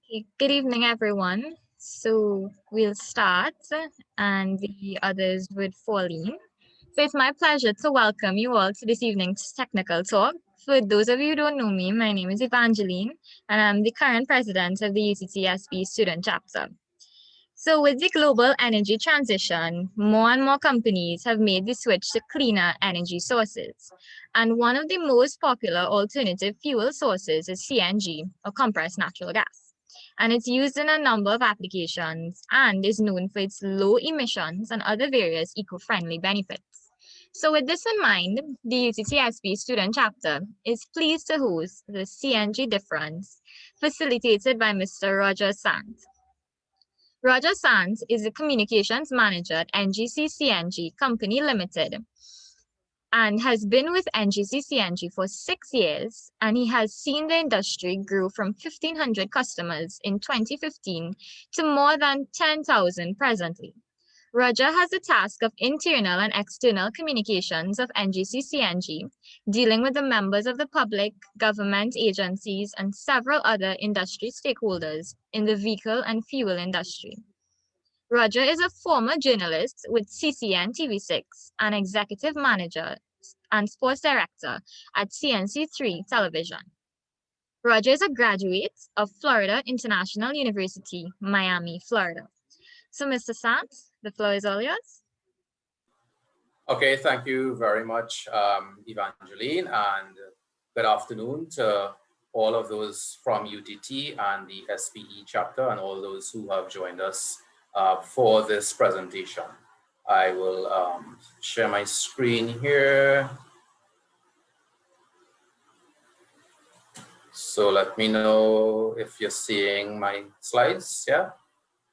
Okay, good evening, everyone. So we'll start and the others would fall in. So it's my pleasure to welcome you all to this evening's technical talk. For those of you who don't know me, my name is Evangeline, and I'm the current president of the UTT SPE Student Chapter. So with the global energy transition, more and more companies have made the switch to cleaner energy sources. And one of the most popular alternative fuel sources is CNG, or compressed natural gas. And it's used in a number of applications and is known for its low emissions and other various eco-friendly benefits. So with this in mind, the UTT SPE Student Chapter is pleased to host the CNG Difference, facilitated by Mr. Roger Sant. Roger Sant is the communications manager at NGC CNG Company Limited and has been with NGC CNG for 6 years, and he has seen the industry grow from 1,500 customers in 2015 to more than 10,000 presently. Roger has the task of internal and external communications of NGC CNG, dealing with the members of the public, government agencies, and several other industry stakeholders in the vehicle and fuel industry. Roger is a former journalist with CCN TV6 and executive manager and sports director at CNC3 Television. Roger is a graduate of Florida International University, Miami, Florida. So, Mr. Sant, the floor is all yours. Okay, thank you very much, Evangeline, and good afternoon to all of those from UTT and the SPE chapter and all those who have joined us for this presentation. I will share my screen here. So let me know if you're seeing my slides, yeah?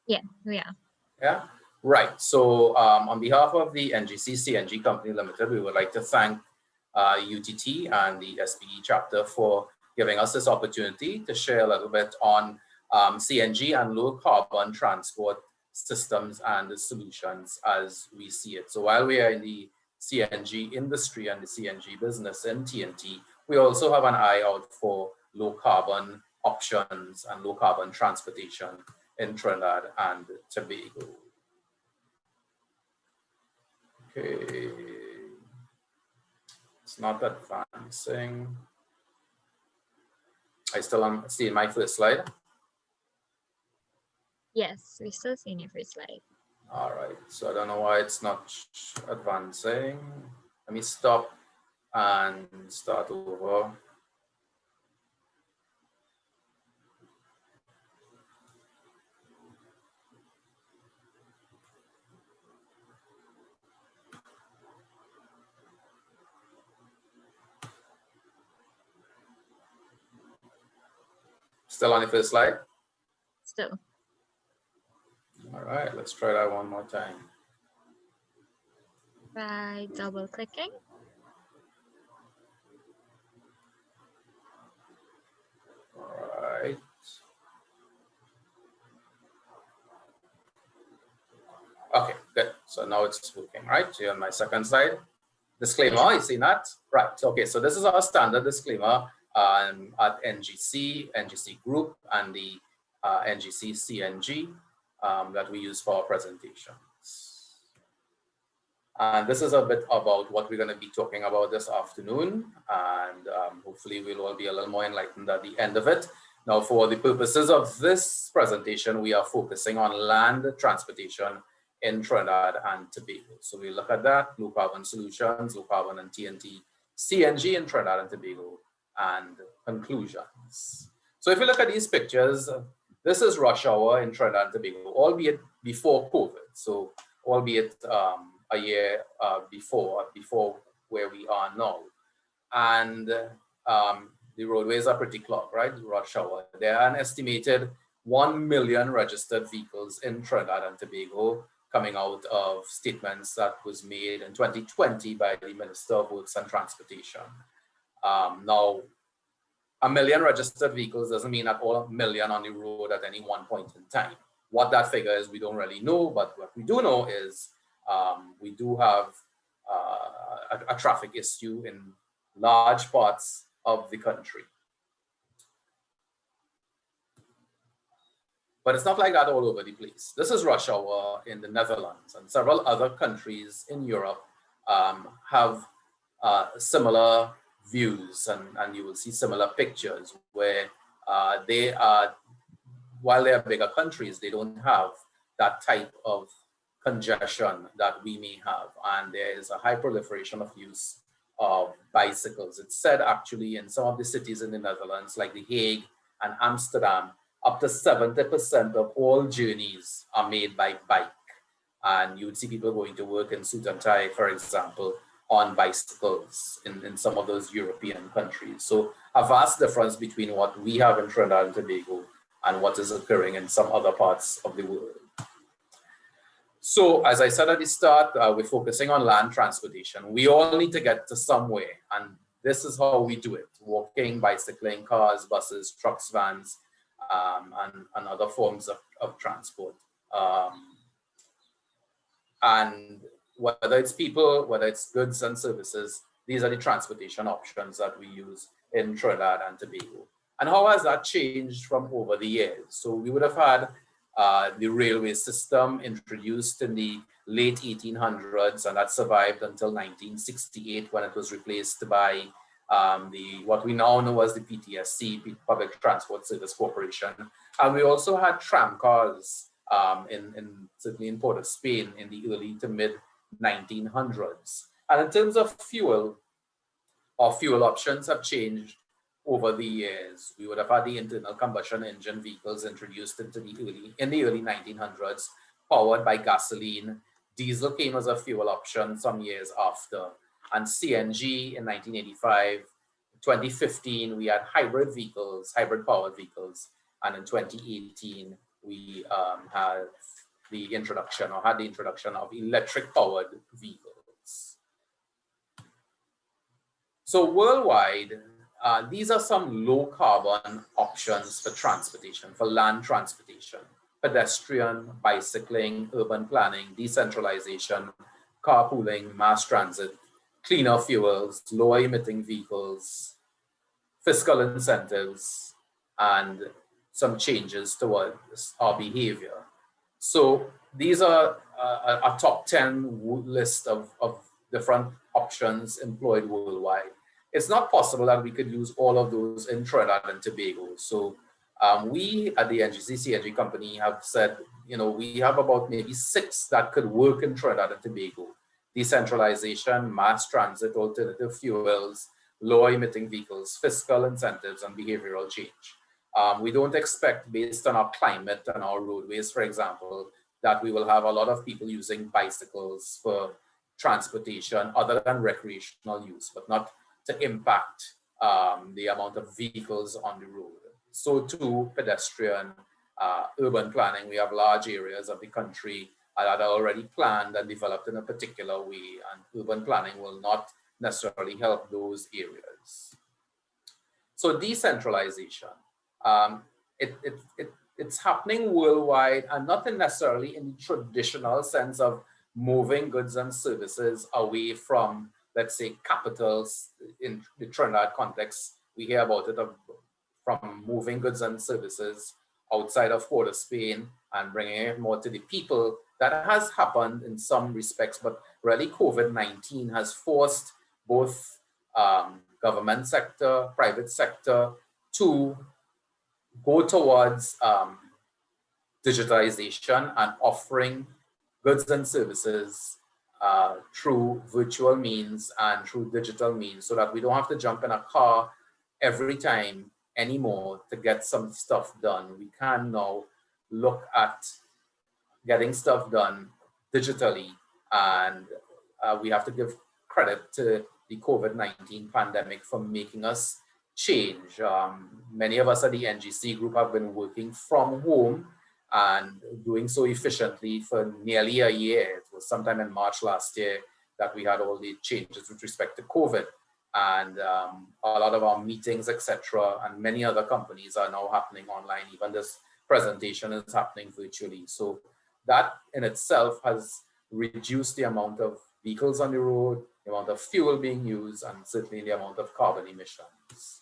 Yeah, we are. Yeah, right. So on behalf of the NGC CNG Company Limited, we would like to thank UTT and the SPE chapter for giving us this opportunity to share a little bit on CNG and low carbon transport systems and the solutions as we see it. So while we are in the CNG industry and the CNG business in TNT, we also have an eye out for low carbon options and low carbon transportation in Trinidad and Tobago. Okay, it's not advancing. I still am seeing my first slide. Yes, we're still seeing your first slide. All right, so I don't know why it's not advancing. Let me stop and start over. Still on the first slide? Still. All right, let's try that one more time. By double clicking. All right. Okay, good. So now it's working, right? So you're on my second slide. Disclaimer, you see that? Right, okay, so this is our standard disclaimer at NGC, NGC Group, and the NGC CNG that we use for our presentations. And this is a bit about what we're going to be talking about this afternoon, and hopefully we'll all be a little more enlightened at the end of it. Now, for the purposes of this presentation, we are focusing on land transportation in Trinidad and Tobago. So we look at that, low carbon solutions, low carbon and TNT, CNG in Trinidad and Tobago, and conclusions. So if you look at these pictures, this is rush hour in Trinidad and Tobago, albeit before COVID. So albeit a year before where we are now. And the roadways are pretty clogged, right? Rush hour. There are an estimated 1 million registered vehicles in Trinidad and Tobago, coming out of statements that was made in 2020 by the Minister of Works and Transportation. Now, 1 million registered vehicles doesn't mean that all 1 million on the road at any one point in time. What that figure is, we don't really know, but what we do know is we do have a traffic issue in large parts of the country. But it's not like that all over the place. This is rush hour in the Netherlands, and several other countries in Europe have similar views, and you will see similar pictures where they are, while they are bigger countries, they don't have that type of congestion that we may have. And there is a high proliferation of use of bicycles. It's said actually in some of the cities in the Netherlands, like The Hague and Amsterdam, up to 70% of all journeys are made by bike. And you would see people going to work in suit and tie, for example, on bicycles in some of those European countries. So a vast difference between what we have in Trinidad and Tobago and what is occurring in some other parts of the world. So as I said at the start, we're focusing on land transportation. We all need to get to somewhere, and this is how we do it: walking, bicycling, cars, buses, trucks, vans, and other forms of transport. And whether it's people, whether it's goods and services, these are the transportation options that we use in Trinidad and Tobago. And how has that changed from over the years? So we would have had the railway system introduced in the late 1800s, and that survived until 1968 when it was replaced by what we now know as the PTSC, Public Transport Service Corporation. And we also had tram cars certainly in Port of Spain in the early to mid 1900s. And in terms of fuel, our fuel options have changed over the years. We would have had the internal combustion engine vehicles introduced in the early 1900s, powered by gasoline. Diesel came as a fuel option some years after, and CNG in 1985. 2015, we had hybrid vehicles, hybrid powered vehicles, and in 2018, we had the introduction of electric powered vehicles. So worldwide, these are some low carbon options for transportation, for land transportation: pedestrian, bicycling, urban planning, decentralization, carpooling, mass transit, cleaner fuels, lower emitting vehicles, fiscal incentives, and some changes towards our behavior. So these are a top 10 list of different options employed worldwide. It's not possible that we could use all of those in Trinidad and Tobago. So we at the NGC CNG Company have said, we have about maybe 6 that could work in Trinidad and Tobago: decentralization, mass transit, alternative fuels, lower emitting vehicles, fiscal incentives, and behavioral change. We don't expect, based on our climate and our roadways, for example, that we will have a lot of people using bicycles for transportation other than recreational use, but not to impact the amount of vehicles on the road. So too, pedestrian, urban planning. We have large areas of the country that are already planned and developed in a particular way, and urban planning will not necessarily help those areas. So decentralization, it's happening worldwide, and not necessarily in the traditional sense of moving goods and services away from, let's say, capitals. In the Trinidad context, we hear about it from moving goods and services outside of Port of Spain and bringing it more to the people. That has happened in some respects, but really COVID-19 has forced both government sector, private sector to go towards digitalization and offering goods and services through virtual means and through digital means, so that we don't have to jump in a car every time anymore to get some stuff done. We can now look at getting stuff done digitally, and we have to give credit to the COVID-19 pandemic for making us change. Many of us at the NGC group have been working from home and doing so efficiently for nearly a year. It was sometime in March last year that we had all the changes with respect to COVID, and a lot of our meetings, etc., and many other companies are now happening online. Even this presentation is happening virtually. So that in itself has reduced the amount of vehicles on the road, the amount of fuel being used, and certainly the amount of carbon emissions.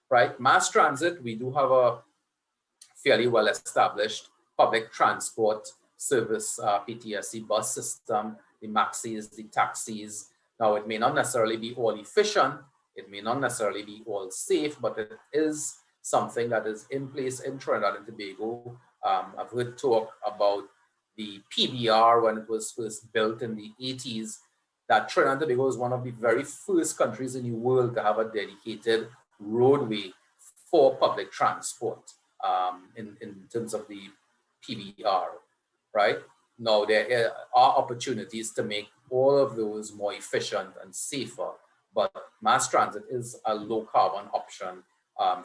Right? Mass transit, we do have a fairly well-established public transport service, PTSC bus system, the maxis, the taxis. Now, it may not necessarily be all efficient, it may not necessarily be all safe, but it is something that is in place in Trinidad and Tobago. I've heard talk about the PBR when it was first built in the 80s, that Trinidad and Tobago is one of the very first countries in the world to have a dedicated roadway for public transport in terms of the PBR, right? Now, there are opportunities to make all of those more efficient and safer, but mass transit is a low carbon option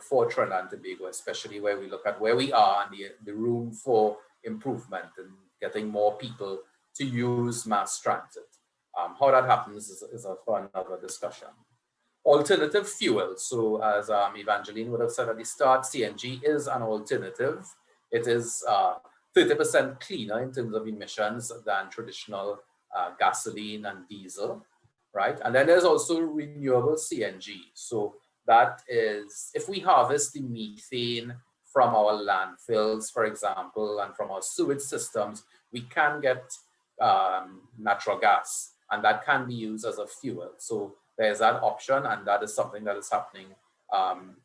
for Trinidad and Tobago, especially where we look at where we are and the room for improvement and getting more people to use mass transit. How that happens is for another discussion. Alternative fuels. So as Evangeline would have said at the start, CNG is an alternative. It is 30% cleaner in terms of emissions than traditional gasoline and diesel, right? And then there's also renewable CNG. So that is, if we harvest the methane from our landfills, for example, and from our sewage systems, we can get natural gas, and that can be used as a fuel. So there's that option, and that is something that is happening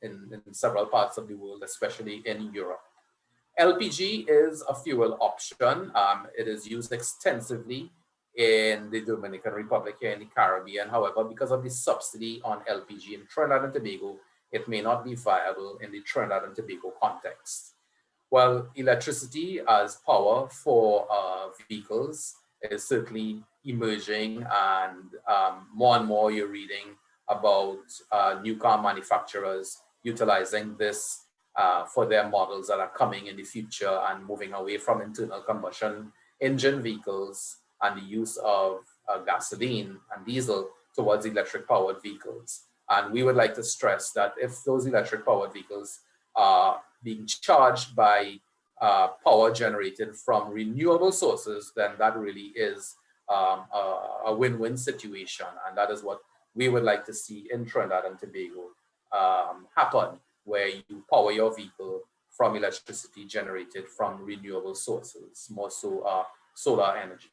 in several parts of the world, especially in Europe. LPG is a fuel option. It is used extensively in the Dominican Republic here in the Caribbean. However, because of the subsidy on LPG in Trinidad and Tobago, it may not be viable in the Trinidad and Tobago context. Well, electricity as power for vehicles is certainly emerging, and more you're reading about new car manufacturers utilizing this for their models that are coming in the future and moving away from internal combustion engine vehicles and the use of gasoline and diesel towards electric powered vehicles. And we would like to stress that if those electric powered vehicles are being charged by power generated from renewable sources, then that really is a win-win situation. And that is what we would like to see in Trinidad and Tobago happen, where you power your vehicle from electricity generated from renewable sources, more so solar energy.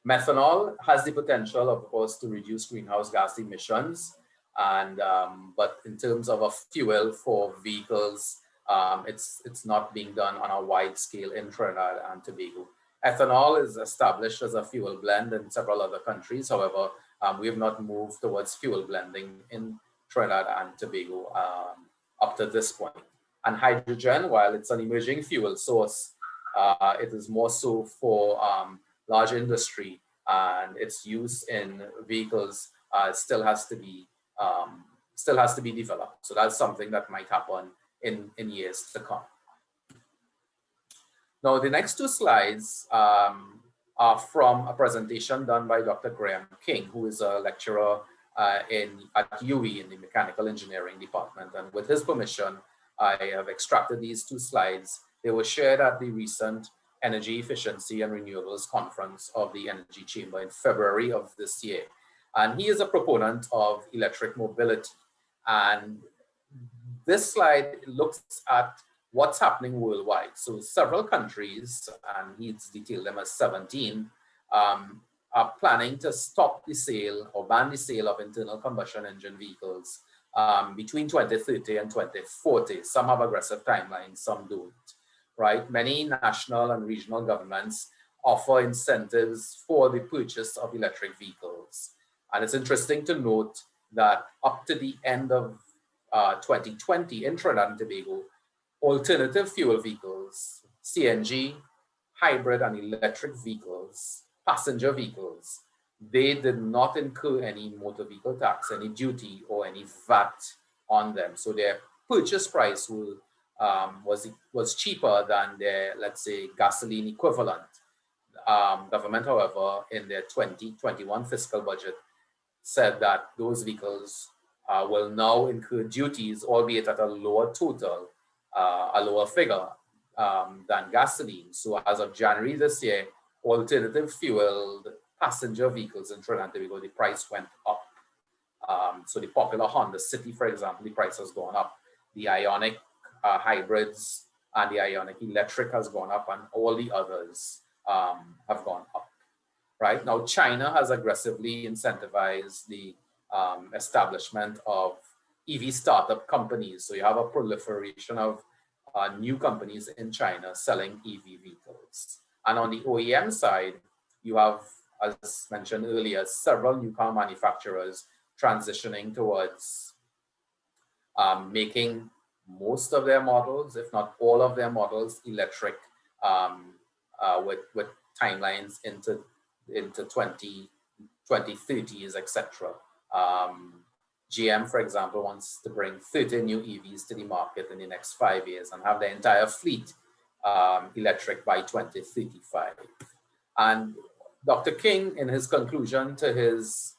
Methanol has the potential, of course, to reduce greenhouse gas emissions, and but in terms of a fuel for vehicles, it's not being done on a wide scale in Trinidad and Tobago. Ethanol is established as a fuel blend in several other countries. However, we have not moved towards fuel blending in Trinidad and Tobago up to this point. And hydrogen, while it's an emerging fuel source, it is more so for large industry, and its use in vehicles still has to be developed. So that's something that might happen in years to come. Now, the next two slides are from a presentation done by Dr. Graham King, who is a lecturer at UWI in the Mechanical Engineering Department. And with his permission, I have extracted these two slides. They were shared at the recent Energy Efficiency and Renewables Conference of the Energy Chamber in February of this year. And he is a proponent of electric mobility. And this slide looks at what's happening worldwide. So several countries, and he's detailed them as 17, are planning to stop the sale or ban the sale of internal combustion engine vehicles between 2030 and 2040. Some have aggressive timelines, some don't, right? Many national and regional governments offer incentives for the purchase of electric vehicles. And it's interesting to note that up to the end of 2020 in Trinidad and Tobago, alternative fuel vehicles, CNG, hybrid and electric vehicles, passenger vehicles, they did not incur any motor vehicle tax, any duty, or any VAT on them. So their purchase price was cheaper than their, let's say, gasoline equivalent. Government, however, in their 2021 fiscal budget said that those vehicles will now incur duties, albeit at a lower total, a lower figure than gasoline. So as of January this year, alternative fueled passenger vehicles in Trinidad and Tobago, the price went up. So the popular Honda City, for example, the price has gone up. The Ioniq hybrids and the Ionic Electric has gone up, and all the others have gone up. Right now, China has aggressively incentivized the establishment of EV startup companies. So you have a proliferation of new companies in China selling EV vehicles. And on the OEM side, you have, as mentioned earlier, several new car manufacturers transitioning towards making most of their models, if not all of their models, electric, with timelines into 2030s, etc. GM, for example, wants to bring 30 new EVs to the market in the next 5 years and have the entire fleet electric by 2035. And Dr. King, in his conclusion to his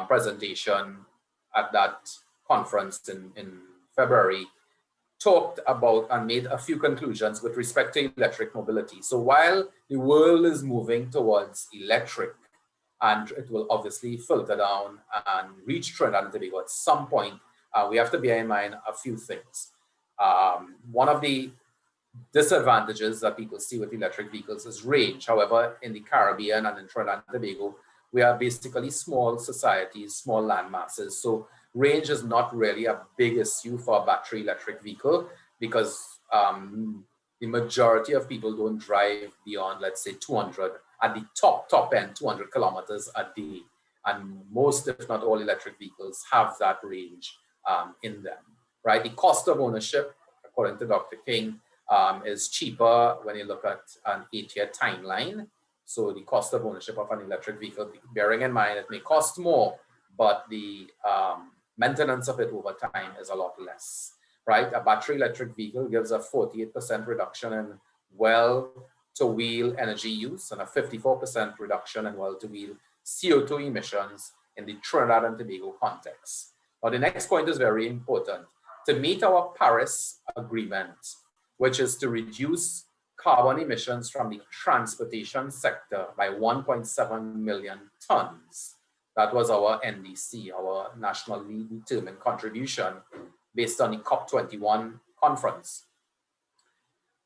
presentation at that conference in February, talked about and made a few conclusions with respect to electric mobility. So while the world is moving towards electric, and it will obviously filter down and reach Trinidad and Tobago at some point, we have to bear in mind a few things. One of the disadvantages that people see with electric vehicles is range. However, in the Caribbean and in Trinidad and Tobago, we are basically small societies, small land masses. So range is not really a big issue for a battery electric vehicle because the majority of people don't drive beyond, let's say, 200, at the top end, 200 kilometers a day. And most, if not all, electric vehicles have that range in them, right? The cost of ownership, according to Dr. King, is cheaper when you look at an 8-year timeline. So the cost of ownership of an electric vehicle, bearing in mind it may cost more, but the maintenance of it over time is a lot less, right? A battery electric vehicle gives a 48% reduction in well-to-wheel energy use and a 54% reduction in well-to-wheel CO2 emissions in the Trinidad and Tobago context. Now, the next point is very important. To meet our Paris Agreement, which is to reduce carbon emissions from the transportation sector by 1.7 million tons. That was our NDC, our nationally determined contribution based on the COP21 conference.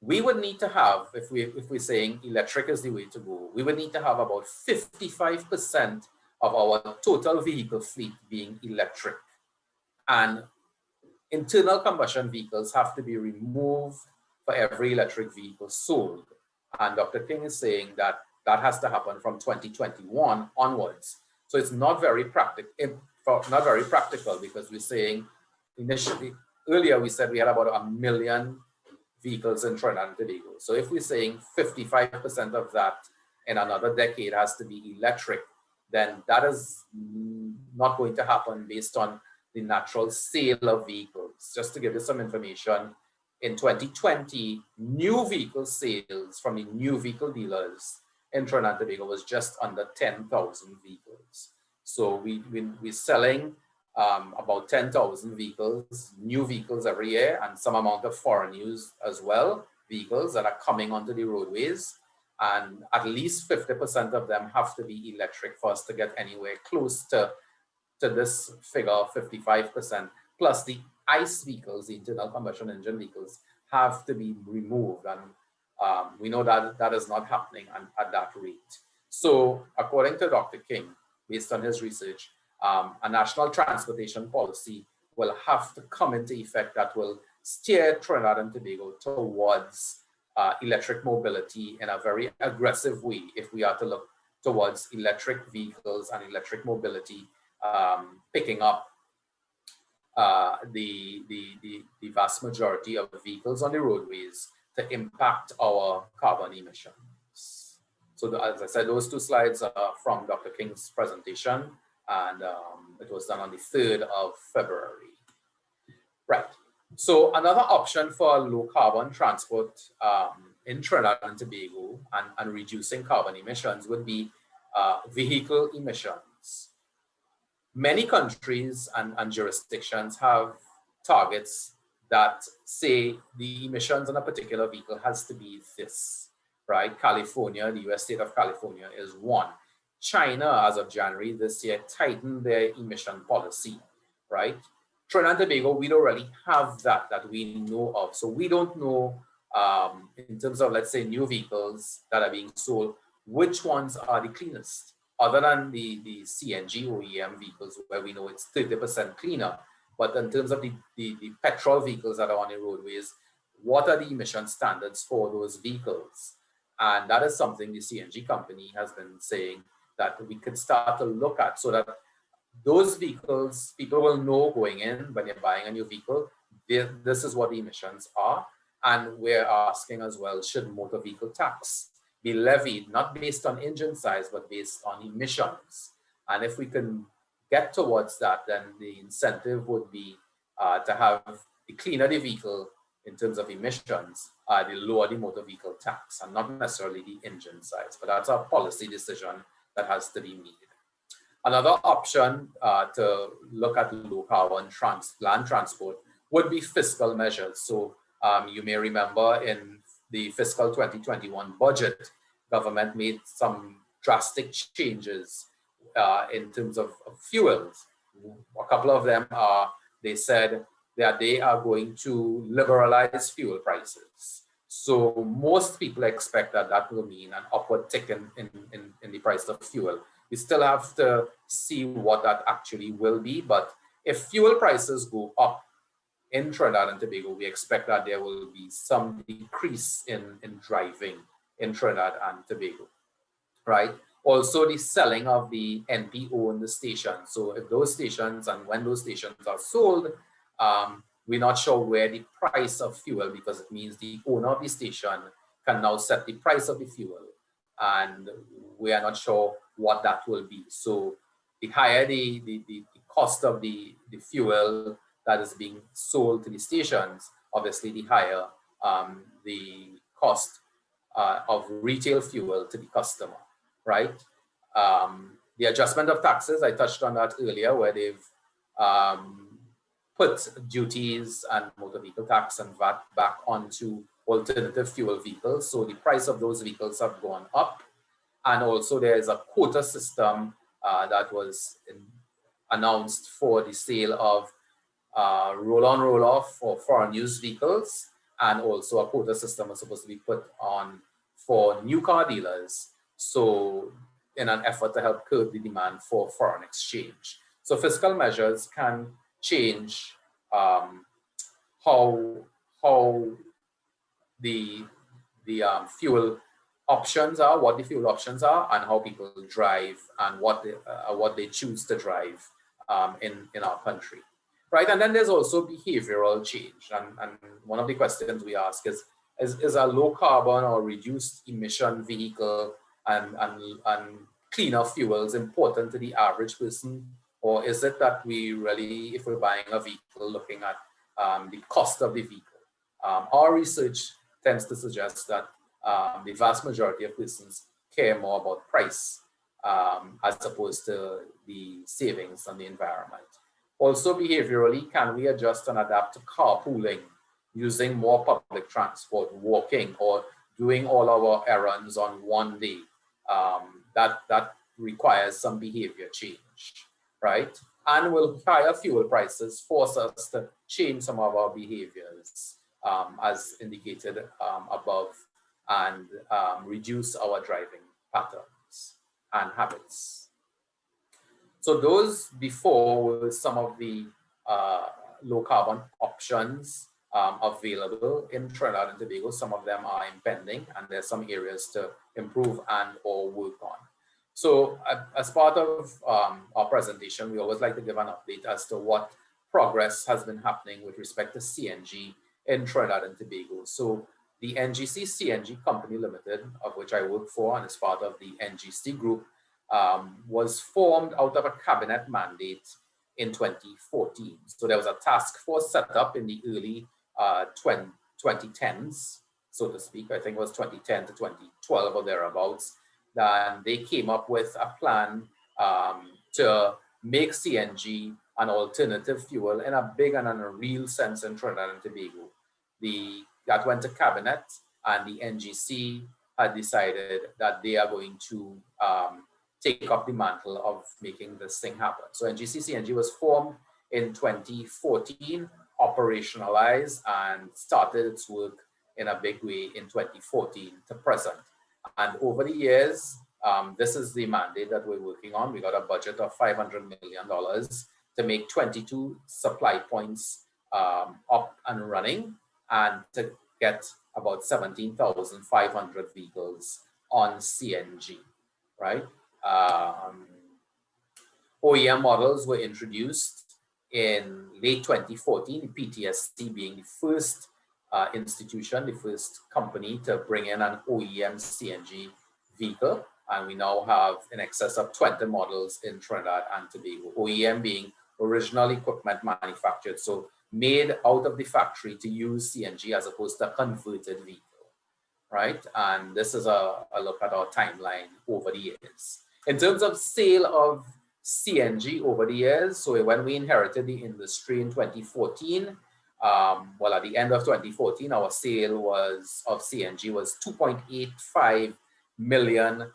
We would need to have, if we're saying electric is the way to go, we would need to have about 55% of our total vehicle fleet being electric. And internal combustion vehicles have to be removed for every electric vehicle sold. And Dr. King is saying that that has to happen from 2021 onwards. So it's not very practical because we're saying initially, earlier we said we had about 1 million vehicles in Trinidad and Tobago. So if we're saying 55% of that in another decade has to be electric, then that is not going to happen based on the natural sale of vehicles. Just to give you some information, in 2020, new vehicle sales from the new vehicle dealers in Trinidad and Tobago was just under 10,000 vehicles. So we're selling about 10,000 vehicles, new vehicles every year, and some amount of foreign use as well, vehicles that are coming onto the roadways. And at least 50% of them have to be electric for us to get anywhere close to this figure of 55%, plus the ICE vehicles, the internal combustion engine vehicles, have to be removed. And we know that that is not happening at that rate. So according to Dr. King, based on his research, a national transportation policy will have to come into effect that will steer Trinidad and Tobago towards electric mobility in a very aggressive way if we are to look towards electric vehicles and electric mobility picking up the vast majority of the vehicles on the roadways to impact our carbon emissions. So as I said, those two slides are from Dr. King's presentation, and it was done on the 3rd of February. Right. So another option for low carbon transport in Trinidad and Tobago and reducing carbon emissions would be vehicle emissions. Many countries and jurisdictions have targets that say the emissions on a particular vehicle has to be this, right? California, the US state of California is one. China, as of January this year, tightened their emission policy, right? Trinidad and Tobago, we don't really have that we know of. So we don't know in terms of, let's say, new vehicles that are being sold, which ones are the cleanest? Other than the CNG OEM vehicles, where we know it's 30% cleaner, but in terms of the petrol vehicles that are on the roadways, what are the emission standards for those vehicles? And that is something the CNG company has been saying that we could start to look at, so that those vehicles, people will know going in when you're buying a new vehicle, this is what the emissions are. And we're asking as well, should motor vehicle tax be levied, not based on engine size, but based on emissions? And if we can get towards that, then the incentive would be to have the cleaner the vehicle in terms of emissions, the lower the motor vehicle tax, and not necessarily the engine size. But that's a policy decision that has to be made. Another option to look at low carbon land transport would be fiscal measures. So you may remember in the fiscal 2021 budget, government made some drastic changes in terms of fuels. A couple of them are, they said that they are going to liberalize fuel prices. So most people expect that that will mean an upward tick in the price of fuel. We still have to see what that actually will be, but if fuel prices go up in Trinidad and Tobago, we expect that there will be some decrease in driving in Trinidad and Tobago, right? Also, the selling of the NPO in the station. So if those stations and when those stations are sold, we're not sure where the price of fuel, because it means the owner of the station can now set the price of the fuel, and we are not sure what that will be. So the higher the cost of the fuel that is being sold to the stations, obviously the higher the cost of retail fuel to the customer, right? The adjustment of taxes, I touched on that earlier, where they've put duties and motor vehicle tax and VAT back onto alternative fuel vehicles. So the price of those vehicles have gone up. And also there is a quota system that was announced for the sale of roll-on, roll-off for foreign use vehicles. And also a quota system was supposed to be put on for new car dealers. So in an effort to help curb the demand for foreign exchange. So fiscal measures can change how the fuel options are, what the fuel options are, and how people drive and what they choose to drive in our country, right? And then there's also behavioral change, and one of the questions we ask is a low carbon or reduced emission vehicle and cleaner fuels important to the average person, or is it that we really, if we're buying a vehicle, looking at the cost of the vehicle? Our research tends to suggest that the vast majority of persons care more about price as opposed to the savings on the environment. Also, behaviorally, can we adjust and adapt to carpooling, using more public transport, walking, or doing all our errands on one day? That requires some behavior change, right? And will higher fuel prices force us to change some of our behaviors, as indicated above, and reduce our driving patterns and habits. So those before were some of the low carbon options available in Trinidad and Tobago. Some of them are impending, and there's some areas to improve and or work on. So as part of our presentation, we always like to give an update as to what progress has been happening with respect to CNG in Trinidad and Tobago. So the NGC CNG Company Limited, of which I work for and is part of the NGC group, was formed out of a cabinet mandate in 2014. So there was a task force set up in the early 2010s, so to speak. I think it was 2010 to 2012 or thereabouts. Then they came up with a plan to make CNG an alternative fuel in a big and in a real sense in Trinidad and Tobago. That went to cabinet, and the NGC had decided that they are going to take up the mantle of making this thing happen. So NGC CNG was formed in 2014, operationalized, and started its work in a big way in 2014 to present. And over the years, this is the mandate that we're working on. We got a budget of $500 million to make 22 supply points up and running, and to get about 17,500 vehicles on CNG, right? OEM models were introduced in late 2014, PTSD being the first institution, the first company to bring in an OEM CNG vehicle. And we now have in excess of 20 models in Trinidad and Tobago. OEM being original equipment manufactured, so made out of the factory to use CNG as opposed to a converted vehicle, right? And this is a look at our timeline over the years. In terms of sale of CNG over the years, so when we inherited the industry in 2014, well, at the end of 2014, our sale of CNG was 2.85 million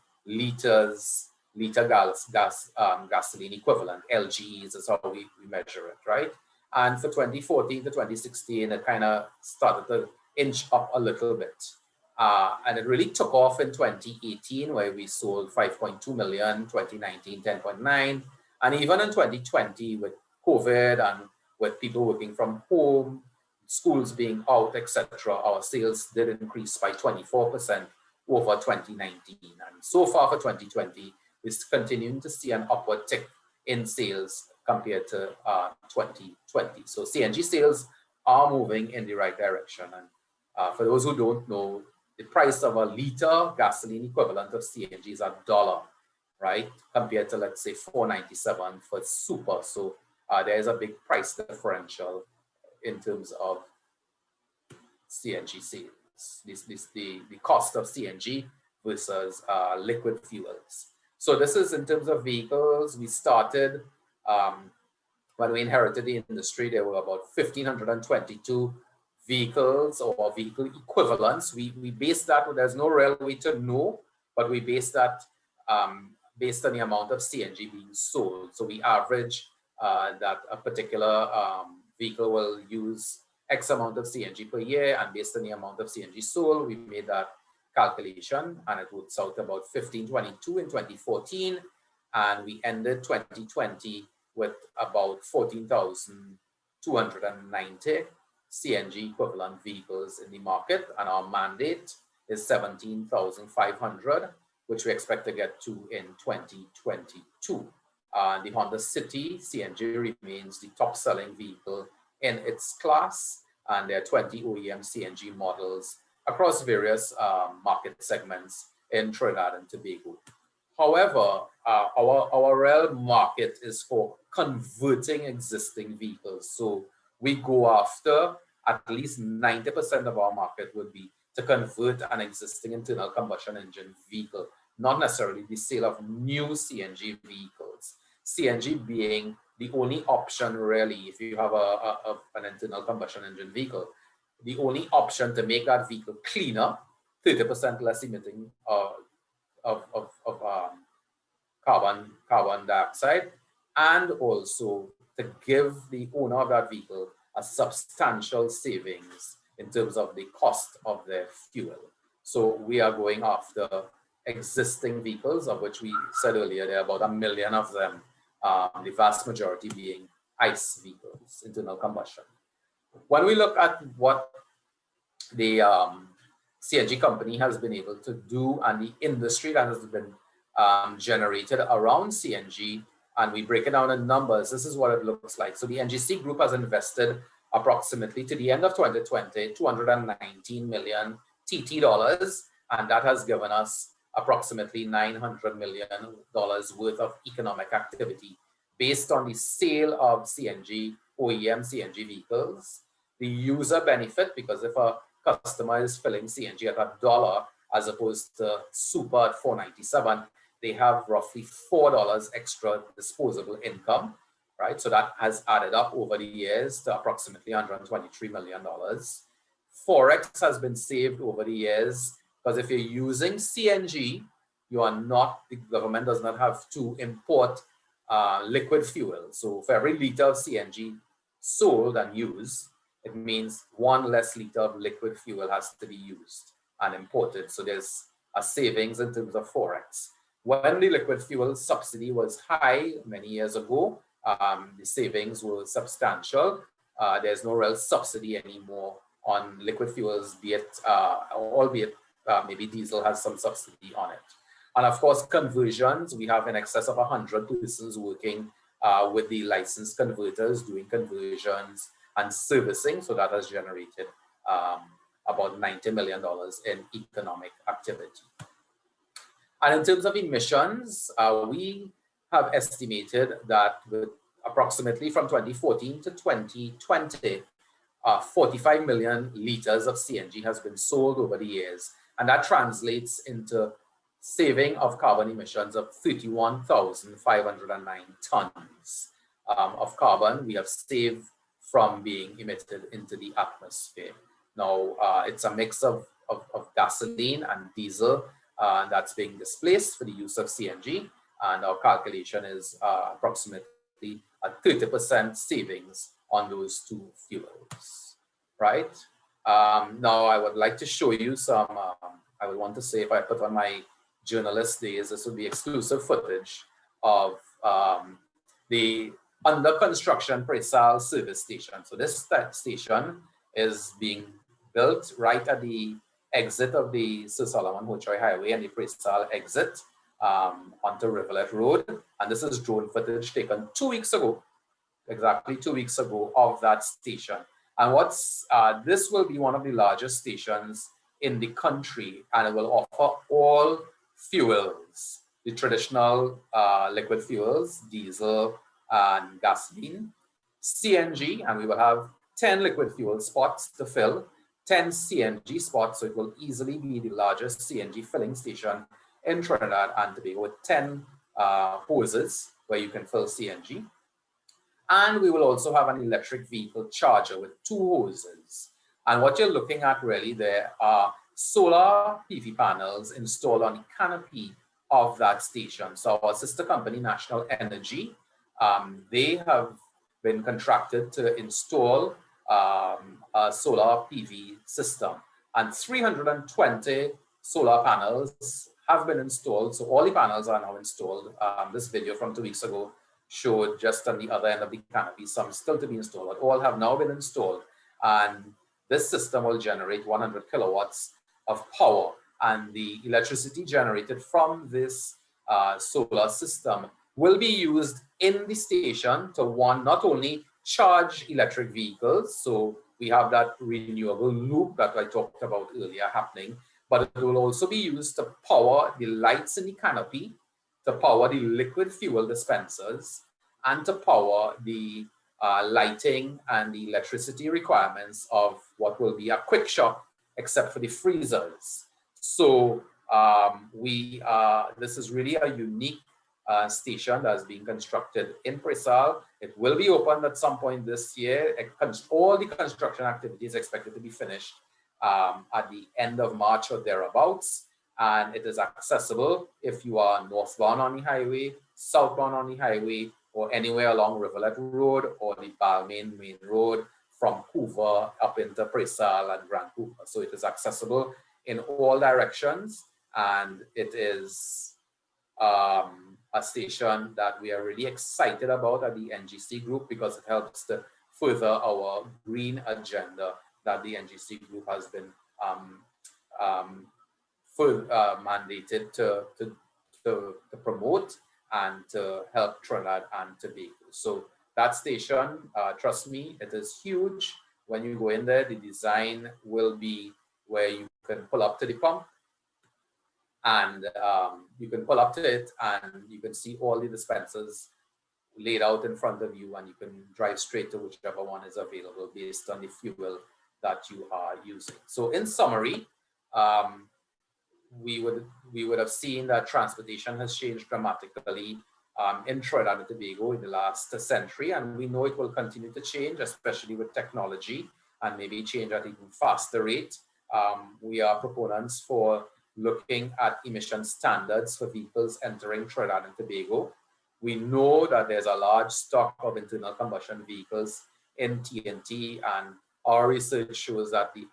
gasoline equivalent. LGEs is how we measure it, right? And for 2014 to 2016, it kind of started to inch up a little bit. And it really took off in 2018, where we sold 5.2 million, 2019, 10.9. And even in 2020, with COVID and with people working from home, schools being out, etc., our sales did increase by 24% over 2019. And so far for 2020, we're continuing to see an upward tick in sales compared to 2020. So CNG sales are moving in the right direction. And for those who don't know, the price of a liter gasoline equivalent of CNG is $1, right? Compared to, let's say, $4.97 for super. So there is a big price differential in terms of CNG sales. The cost of CNG versus liquid fuels. So this is in terms of vehicles. We started, when we inherited the industry, there were about 1,522 vehicles or vehicle equivalents. We based that, there's no real way to know, but we based that based on the amount of CNG being sold. So we average that a particular vehicle will use X amount of CNG per year, and based on the amount of CNG sold, we made that calculation, and it works out about 1,522 in 2014, and we ended 2020 with about 14,290 CNG equivalent vehicles in the market, and our mandate is 17,500, which we expect to get to in 2022. The Honda City CNG remains the top selling vehicle in its class, and there are 20 OEM CNG models across various market segments in Trinidad and Tobago. However, our real market is for converting existing vehicles. So we go after at least 90% of our market would be to convert an existing internal combustion engine vehicle, not necessarily the sale of new CNG vehicles. CNG being the only option really, if you have an internal combustion engine vehicle, the only option to make that vehicle cleaner, 30% less emitting of carbon dioxide, and also to give the owner of that vehicle a substantial savings in terms of the cost of their fuel. So we are going after existing vehicles, of which we said earlier, there are about 1 million of them, the vast majority being ICE vehicles, internal combustion. When we look at what the CNG company has been able to do and the industry that has been generated around CNG, and we break it down in numbers, this is what it looks like. So the NGC group has invested approximately, to the end of 2020, 219 million TT dollars, and that has given us approximately $900 million worth of economic activity based on the sale of CNG, OEM CNG vehicles. The user benefit, because if a customer is filling CNG at $1 as opposed to super at $4.97, they have roughly $4 extra disposable income, right? So that has added up over the years to approximately $123 million. Forex has been saved over the years, because if you're using CNG, you are not, the government does not have to import liquid fuel. So for every liter of CNG sold and used, it means 1 less liter of liquid fuel has to be used and imported. So there's a savings in terms of Forex. When the liquid fuel subsidy was high many years ago, the savings were substantial. There's no real subsidy anymore on liquid fuels, be it, albeit maybe diesel has some subsidy on it. And of course, conversions, we have in excess of 100 persons working with the licensed converters, doing conversions and servicing. So that has generated about $90 million in economic activity. And in terms of emissions, we have estimated that with approximately from 2014 to 2020, 45 million liters of CNG has been sold over the years. And that translates into saving of carbon emissions of 31,509 tons of carbon we have saved from being emitted into the atmosphere. Now, it's a mix of gasoline and diesel that's being displaced for the use of CNG. And our calculation is approximately a 30% savings on those two fuels, right? Now, I would like to show you some, I would want to say if I put on my journalist days, this would be exclusive footage of the under construction pre-sale service station. So this station is being built right at the exit of the Sir Solomon Hochoy Highway and the pre-sale exit onto Rivulet Road. And this is drone footage taken 2 weeks ago, exactly 2 weeks ago, of that station. And this will be one of the largest stations in the country, and it will offer all fuels, the traditional liquid fuels, diesel and gasoline, CNG, and we will have 10 liquid fuel spots to fill, 10 CNG spots, so it will easily be the largest CNG filling station in Trinidad and Tobago with 10 hoses where you can fill CNG. And we will also have an electric vehicle charger with 2 hoses. And what you're looking at really there are solar PV panels installed on the canopy of that station. So our sister company, National Energy, they have been contracted to install a solar PV system. And 320 solar panels have been installed. So all the panels are now installed. This video from 2 weeks ago showed just on the other end of the canopy, some still to be installed, but all have now been installed. And this system will generate 100 kilowatts of power. And the electricity generated from this solar system will be used in the station to not only charge electric vehicles, so we have that renewable loop that I talked about earlier happening, but it will also be used to power the lights in the canopy, to power the liquid fuel dispensers, and to power the lighting and the electricity requirements of what will be a quick shop, except for the freezers. So this is really a unique station that is being constructed in Presal. It will be opened at some point this year. All the construction activities expected to be finished at the end of March or thereabouts. And it is accessible if you are northbound on the highway, southbound on the highway, or anywhere along Rivulet Road or the Balmain Main Road from Hoover up into Presal and Grand Hoover. So it is accessible in all directions, and it is a station that we are really excited about at the NGC Group because it helps to further our green agenda that the NGC Group has been mandated to promote and to help Trinidad and Tobago. So that station, trust me, it is huge. When you go in there, the design will be where you can pull up to the pump, and you can pull up to it and you can see all the dispensers laid out in front of you, and you can drive straight to whichever one is available based on the fuel that you are using. So in summary, we would have seen that transportation has changed dramatically in Trinidad and Tobago in the last century, and we know it will continue to change, especially with technology, and maybe change at an even faster rate. We are proponents for looking at emission standards for vehicles entering Trinidad and Tobago. We know that there's a large stock of internal combustion vehicles in TNT and our research shows that the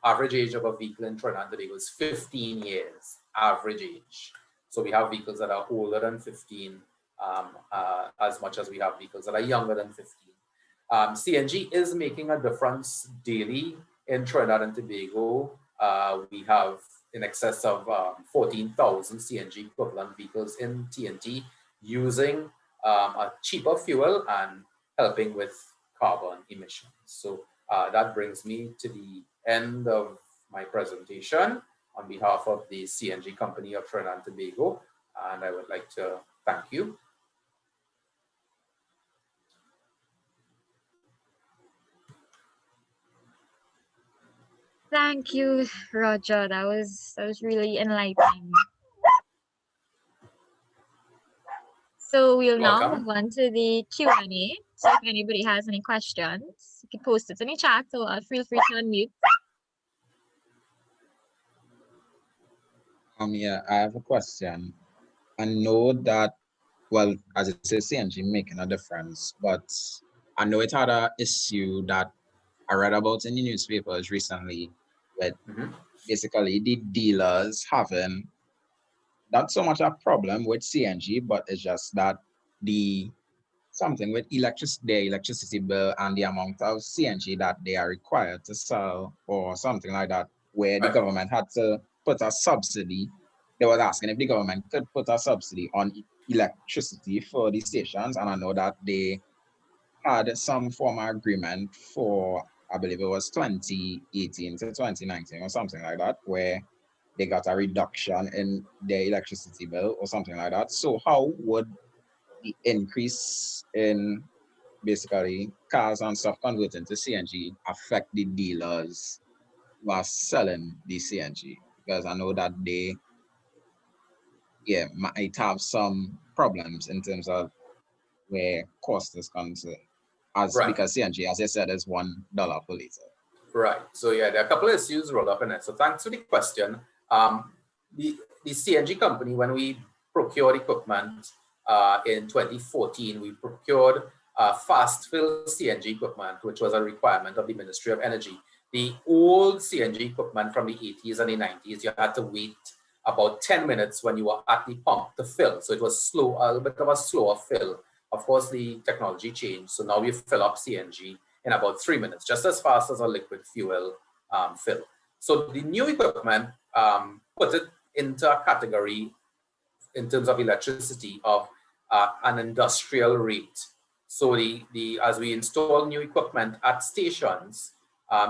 average age of a vehicle in Trinidad and Tobago is 15 years, average age. So we have vehicles that are older than 15, as much as we have vehicles that are younger than 15. CNG is making a difference daily in Trinidad and Tobago. We have in excess of 14,000 CNG equivalent vehicles in TNT using a cheaper fuel and helping with carbon emissions. So that brings me to the end of my presentation on behalf of the CNG Company of Trinidad and Tobago, and I would like to thank you. Thank you, Roger. That was really enlightening. So we'll now Welcome. move on to the Q&A. So if anybody has any questions, you can post it in the chat, so feel free to unmute. Yeah, I have a question. I know that, well, as it says, CNG making a difference, but I know it had an issue that I read about in the newspapers recently with basically the dealers having not so much a problem with CNG, but it's just that something with their electricity bill and the amount of CNG that they are required to sell or something like that, where the government had to put a subsidy. They were asking if the government could put a subsidy on electricity for the stations, and I know that they had some form of agreement for, I believe it was 2018 to 2019 or something like that, where they got a reduction in their electricity bill or something like that. So how would the increase in basically cars and stuff converting to CNG affect the dealers who are selling the CNG? Because I know that they might have some problems in terms of where cost is concerned. Because CNG, as I said, is $1 per liter. Right. So yeah, there are a couple of issues rolled up in it. So thanks for the question. The CNG company, when we procured equipment in 2014, we procured fast fill CNG equipment, which was a requirement of the Ministry of Energy. The old CNG equipment from the 80s and the 90s, you had to wait about 10 minutes when you were at the pump to fill. So it was slow, a little bit of a slower fill. Of course, the technology changed. So now we fill up CNG in about 3 minutes, just as fast as a liquid fuel fill. So the new equipment put it into a category in terms of electricity of an industrial rate. So as we install new equipment at stations,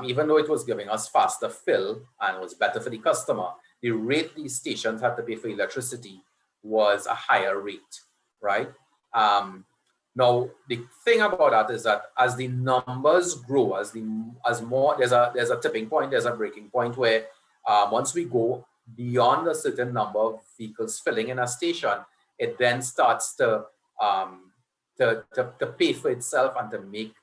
even though it was giving us faster fill and was better for the customer, the rate these stations had to pay for electricity was a higher rate, right? Now, the thing about that is that as the numbers grow, as more, there's a tipping point, there's a breaking point where once we go beyond a certain number of vehicles filling in a station, it then starts to pay for itself and to make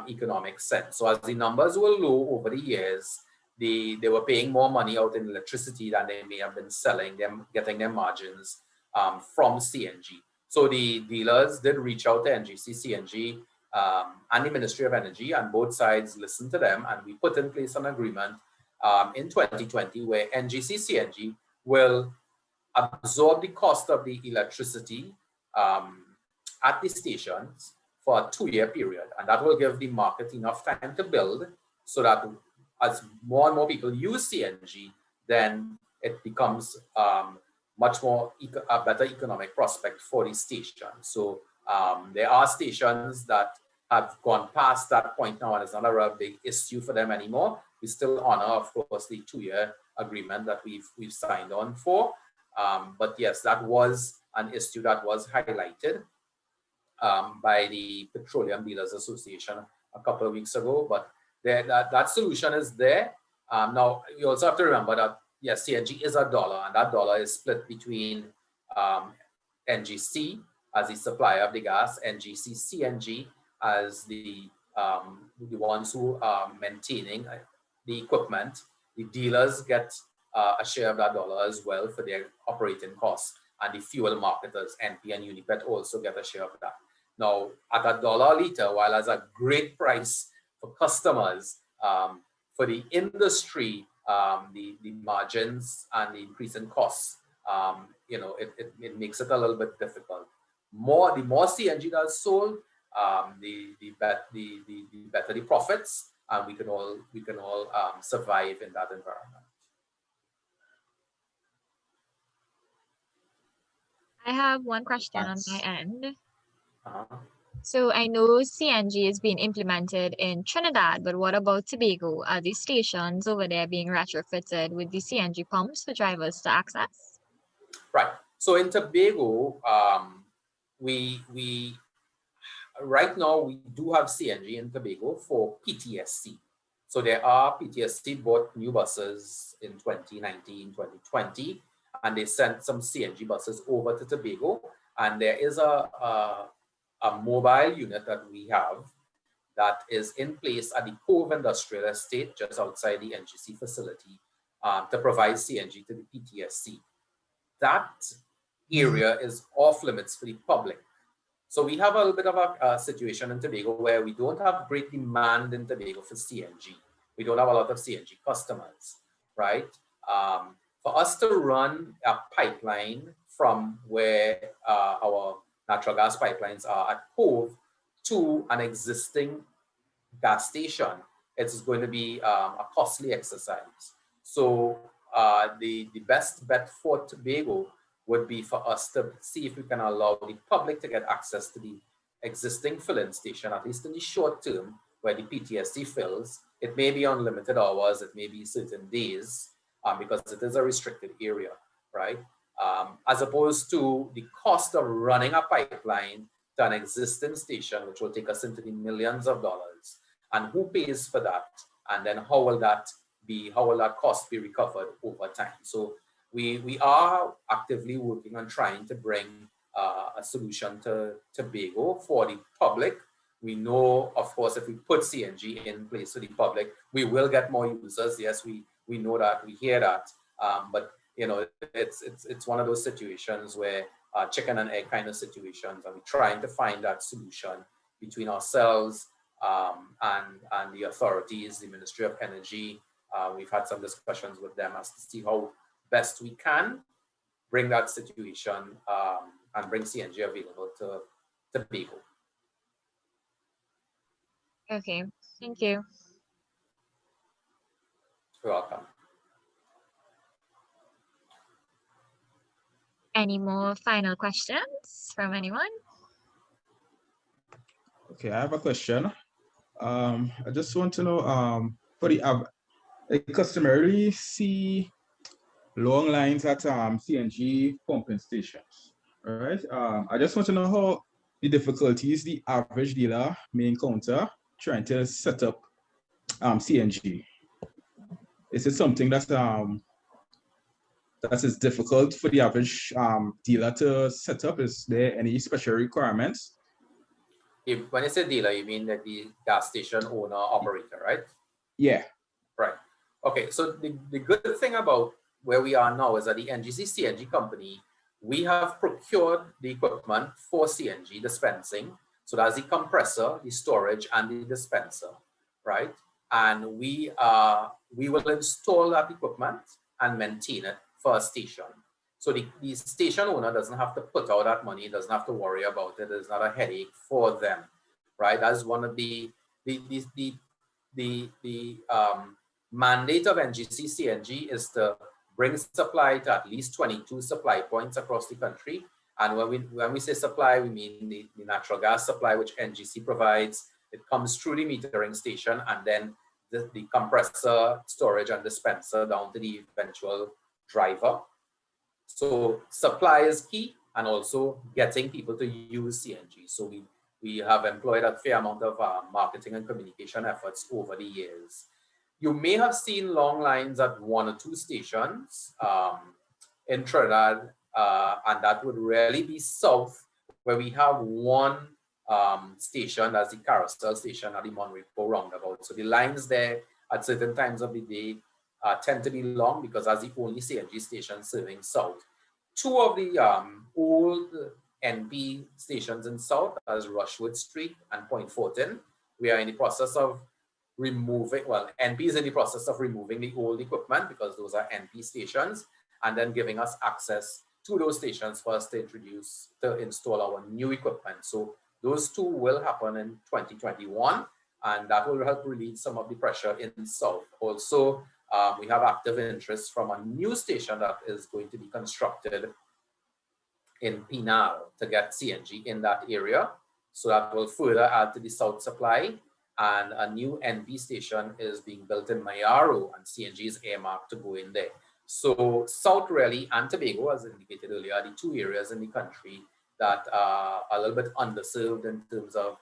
economic sense. So as the numbers were low over the years, they were paying more money out in electricity than they may have been selling, them getting their margins from CNG. So the dealers did reach out to NGC CNG and the Ministry of Energy, and both sides listened to them, and we put in place an agreement in 2020 where NGC CNG will absorb the cost of the electricity at the stations for a 2-year period, and that will give the market enough time to build so that as more and more people use CNG, then it becomes much more a better economic prospect for the station. So there are stations that have gone past that point now, and it's not a real big issue for them anymore. We still honor, of course, the 2-year agreement that we've signed on for. But yes, that was an issue that was highlighted by the Petroleum Dealers Association a couple of weeks ago. But that solution is there. Now, you also have to remember that, yes, CNG is $1, and that dollar is split between NGC as the supplier of the gas, NGC CNG as the ones who are maintaining the equipment. The dealers get a share of that dollar as well for their operating costs, and the fuel marketers, NP and Unipet, also get a share of that. Now, at $1 a liter, while that's a great price for customers, For the industry, the margins and the increase in costs, it makes it a little bit difficult. The more CNG that's sold, the better the profits, and we can all survive in that environment. I have one question Thanks. on my end. Uh-huh. So I know CNG is being implemented in Trinidad, but what about Tobago? Are these stations over there being retrofitted with the CNG pumps for drivers to access? Right. So in Tobago, we right now we do have CNG in Tobago for PTSC. So there are PTSC bought new buses in 2019, 2020, and they sent some CNG buses over to Tobago. And there is a mobile unit that we have that is in place at the Cove Industrial Estate just outside the NGC facility to provide CNG to the PTSC. That area is off limits for the public. So we have a little bit of a situation in Tobago where we don't have great demand in Tobago for CNG. We don't have a lot of CNG customers, right? For us to run a pipeline from where our natural gas pipelines are at Cove to an existing gas station, it's going to be a costly exercise. So the best bet for Tobago would be for us to see if we can allow the public to get access to the existing filling station, at least in the short term, where the PTSD fills. It may be on limited hours, it may be certain days, because it is a restricted area, right? As opposed to the cost of running a pipeline to an existing station, which will take us into the millions of dollars. And who pays for that? And then how will that cost be recovered over time? So we are actively working on trying to bring a solution to Tobago for the public. We know, of course, if we put CNG in place for the public, we will get more users. Yes, we know that, we hear that, but it's one of those situations where chicken and egg kind of situations, and we're trying to find that solution between ourselves and the authorities, the Ministry of Energy. We've had some discussions with them as to see how best we can bring that situation and bring CNG available to Tobago. Okay, thank you. You're welcome. Any more final questions from anyone? Okay, I have a question. I just want to know, for the I customarily see long lines at CNG pumping stations, all right? I just want to know how the difficulties the average dealer may encounter trying to set up CNG. Is it something that is difficult for the average dealer to set up? Is there any special requirements? When you say dealer, you mean that the gas station owner operator, right? Yeah. Right. Okay, so the good thing about where we are now is that the NGC CNG Company, we have procured the equipment for CNG dispensing. So that's the compressor, the storage, and the dispenser, right? And we will install that equipment and maintain it for a station. So the station owner doesn't have to put out that money, doesn't have to worry about it. It's not a headache for them, right? That's one of the mandate of NGC CNG is to bring supply to at least 22 supply points across the country. And when we say supply, we mean the natural gas supply, which NGC provides. It comes through the metering station, and then the compressor, storage, and dispenser down to the eventual driver. So supply is key, and also getting people to use CNG. So we have employed a fair amount of marketing and communication efforts over the years. You may have seen long lines at 1 or 2 stations in Trinidad, and that would really be south, where we have one station, that's the Carousel station at the Monrepo roundabout. So the lines there at certain times of the day tend to be long because that's the only CNG station serving south. 2 of the old NP stations in south, as Rushwood Street and Point Fortin, we are in the process of removing, well, NP is in the process of removing the old equipment because those are NP stations, and then giving us access to those stations for us to install our new equipment. So those two will happen in 2021, and that will help relieve some of the pressure in South. Also, we have active interest from a new station that is going to be constructed in Pinal to get CNG in that area. So that will further add to the South supply. And a new NP station is being built in Mayaro, and CNG is earmarked to go in there. So South really and Tobago, as indicated earlier, are the two areas in the country that are a little bit underserved in terms of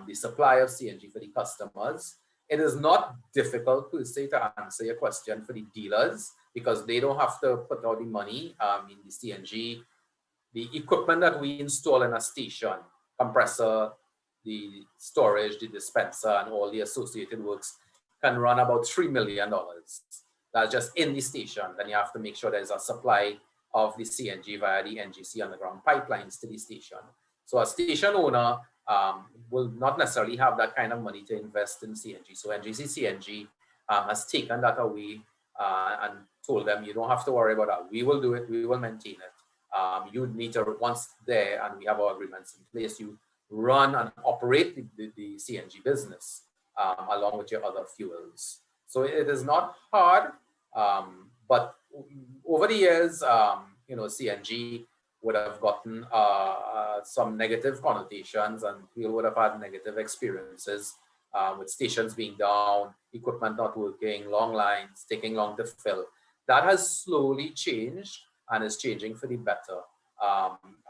the supply of CNG for the customers. It is not difficult per se to answer your question for the dealers because they don't have to put out the money in the CNG. The equipment that we install in a station, compressor, the storage, the dispenser, and all the associated works can run about $3 million. That's just in the station. Then you have to make sure there's a supply of the CNG via the NGC underground pipelines to the station. So a station owner will not necessarily have that kind of money to invest in CNG. So NGC CNG has taken that away and told them, you don't have to worry about that. We will do it. We will maintain it. You need to, once there, and we have our agreements in place, you run and operate the CNG business along with your other fuels. So it is not hard, but over the years, CNG would have gotten some negative connotations, and people would have had negative experiences with stations being down, equipment not working, long lines, taking long to fill. That has slowly changed and is changing for the better.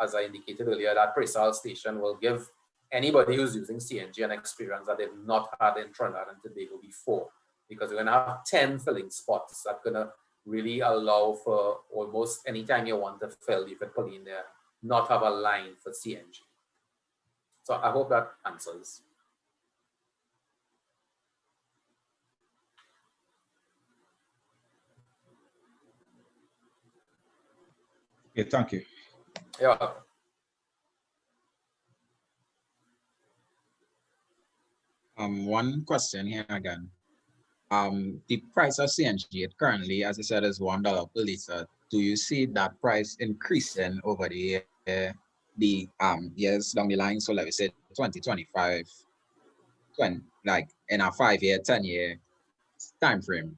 As I indicated earlier, that pre-sale station will give anybody who's using CNG an experience that they've not had in Trinidad and Tobago before, because we're going to have 10 filling spots that's going to really allow for almost any time you want to fill, you can pull in there, not have a line for CNG. So I hope that answers. Okay, thank you. Yeah. One question here again. The price of CNG currently, as I said, is $1 per liter. Do you see that price increasing over the years down the line? So let me say 2025, like in a 5-year, 10-year time frame.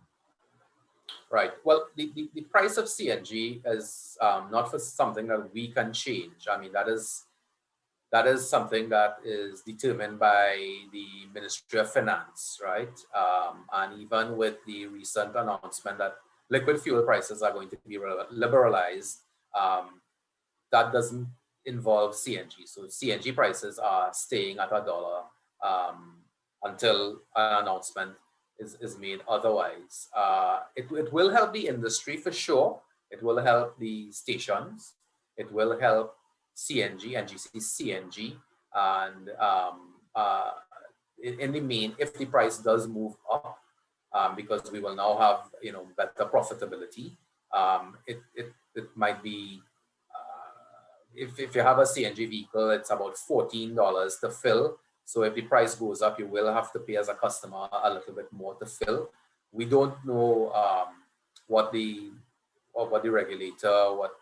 Right. Well, the price of CNG is not for something that we can change. I mean, that is something that is determined by the Ministry of Finance, right? And even with the recent announcement that liquid fuel prices are going to be liberalized, that doesn't involve CNG. So CNG prices are staying at $1 until an announcement is made otherwise. It will help the industry for sure. It will help the stations. It will help CNG, NGC CNG, and in the main, if the price does move up, because we will now have better profitability, it might be if you have a CNG vehicle, it's about $14 to fill. So if the price goes up, you will have to pay as a customer a little bit more to fill. We don't know what the regulator, what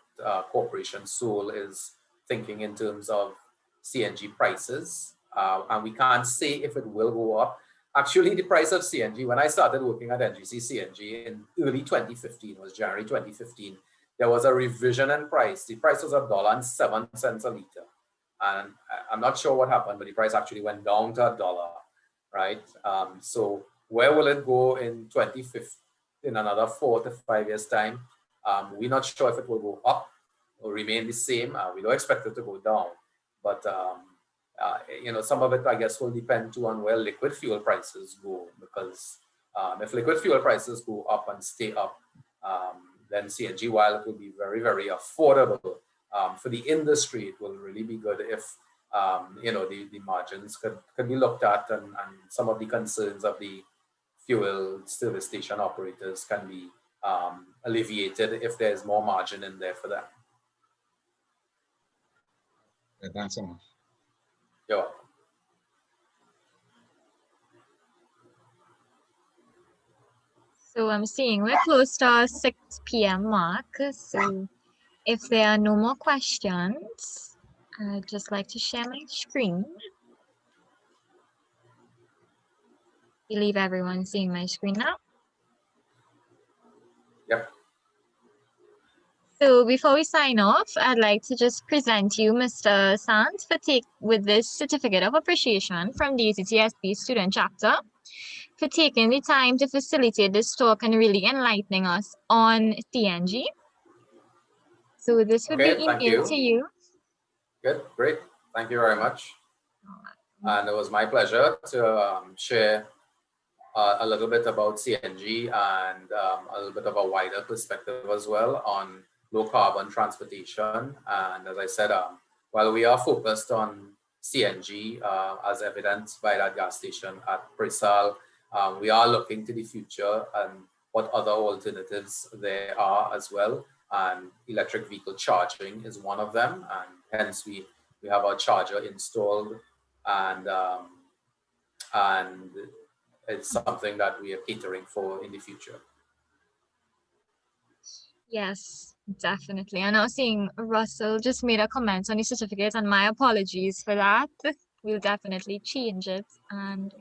Corporation Seoul is thinking in terms of CNG prices, and we can't say if it will go up. Actually, the price of CNG, when I started working at NGC CNG in early 2015, was January 2015, there was a revision in price. The price was $1.07 a liter. And I'm not sure what happened, but the price actually went down to $1, right? So where will it go in 2050, in another 4 to 5 years' time? We're not sure if it will go up or remain the same. We don't expect it to go down, but some of it, I guess, will depend too on where liquid fuel prices go, because if liquid fuel prices go up and stay up, then CNG, while it will be very, very affordable for the industry, it will really be good if the margins could be looked at, and some of the concerns of the fuel service station operators can be alleviated if there's more margin in there for them. Thanks so much. You're welcome. So I'm seeing we're close to our 6 p.m. mark. So if there are no more questions, I'd just like to share my screen. Believe everyone's seeing my screen now. Yep. So before we sign off, I'd like to just present you Mr. Sant with this certificate of appreciation from the UTT SPE Student Chapter for taking the time to facilitate this talk and really enlightening us on CNG. So this would Okay, be thank emailed to you. Good, great. Thank you very much. And it was my pleasure to share a little bit about CNG and a little bit of a wider perspective as well on low carbon transportation. And as I said, while we are focused on CNG, as evidenced by that gas station at Prisal, we are looking to the future and what other alternatives there are as well. And electric vehicle charging is one of them. And hence we have our charger installed, and it's something that we are catering for in the future. Yes, definitely. And I was seeing Russell just made a comment on the certificate, and my apologies for that. We'll definitely change it and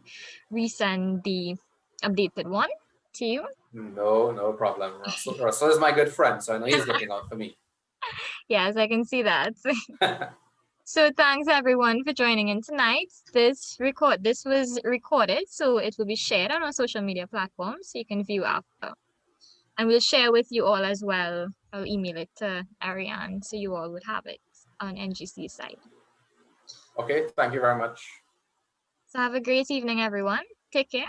resend the updated one to you. No problem. Russell is my good friend, so I know he's looking out for me. Yes, I can see that. So thanks everyone for joining in tonight. This was recorded, so it will be shared on our social media platforms, so you can view after. And we'll share with you all as well. I'll email it to Ariane, so you all would have it on NGC side. Okay, thank you very much. So have a great evening, everyone. Take care.